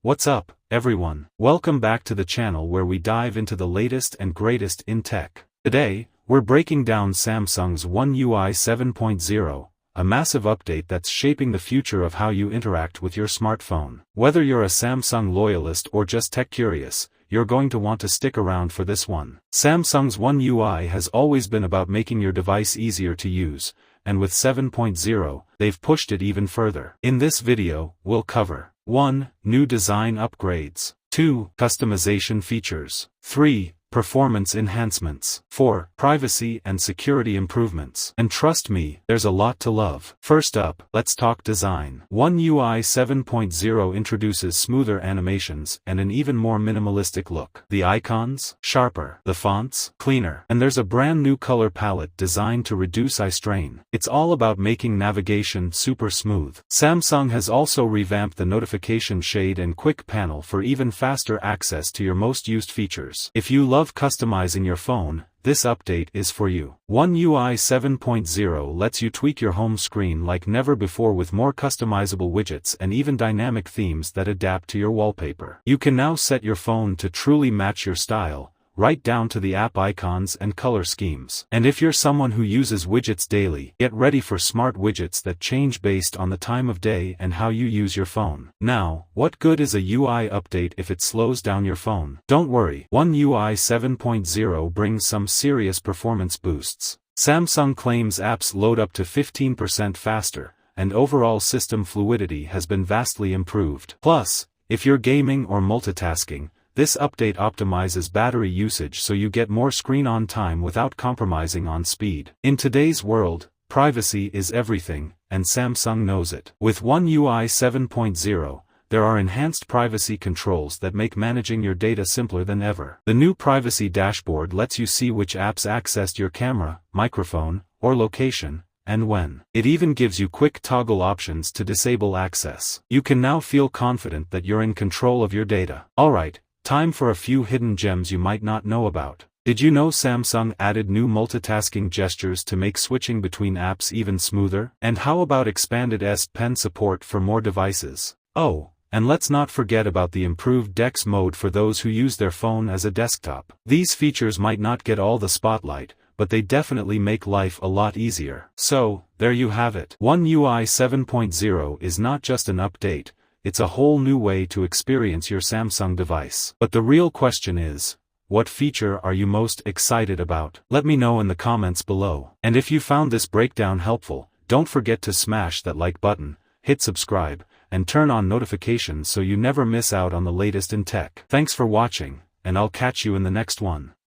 What's up, everyone? Welcome back to the channel where we dive into the latest and greatest in tech. Today, we're breaking down Samsung's One UI 7.0, a massive update that's shaping the future of how you interact with your smartphone. Whether you're a Samsung loyalist or just tech curious, you're going to want to stick around for this one. Samsung's One UI has always been about making your device easier to use, and with 7.0, they've pushed it even further. In this video, we'll cover 1. New design upgrades. 2. Customization features. 3. Performance enhancements. 4. Privacy and security improvements. And trust me, there's a lot to love. First up, let's talk design. One UI 7.0 introduces smoother animations and an even more minimalistic look. The icons, sharper. The fonts, cleaner. And there's a brand new color palette designed to reduce eye strain. It's all about making navigation super smooth. Samsung has also revamped the notification shade and quick panel for even faster access to your most used features. If you love customizing your phone, this update is for you. One UI 7.0 lets you tweak your home screen like never before with more customizable widgets and even dynamic themes that adapt to your wallpaper. You can now set your phone to truly match your style, right down to the app icons and color schemes. And if you're someone who uses widgets daily, get ready for smart widgets that change based on the time of day and how you use your phone. Now, what good is a UI update if it slows down your phone? Don't worry, One UI 7.0 brings some serious performance boosts. Samsung claims apps load up to 15% faster, and overall system fluidity has been vastly improved. Plus, if you're gaming or multitasking, this update optimizes battery usage so you get more screen-on time without compromising on speed. In today's world, privacy is everything, and Samsung knows it. With One UI 7.0, there are enhanced privacy controls that make managing your data simpler than ever. The new privacy dashboard lets you see which apps accessed your camera, microphone, or location, and when. It even gives you quick toggle options to disable access. You can now feel confident that you're in control of your data. Alright, time for a few hidden gems you might not know about. Did you know Samsung added new multitasking gestures to make switching between apps even smoother? And how about expanded S Pen support for more devices? Oh, and let's not forget about the improved DeX mode for those who use their phone as a desktop. These features might not get all the spotlight, but they definitely make life a lot easier. So, there you have it. One UI 7.0 is not just an update, it's a whole new way to experience your Samsung device. But the real question is, what feature are you most excited about? Let me know in the comments below. And if you found this breakdown helpful, don't forget to smash that like button, hit subscribe, and turn on notifications so you never miss out on the latest in tech. Thanks for watching, and I'll catch you in the next one.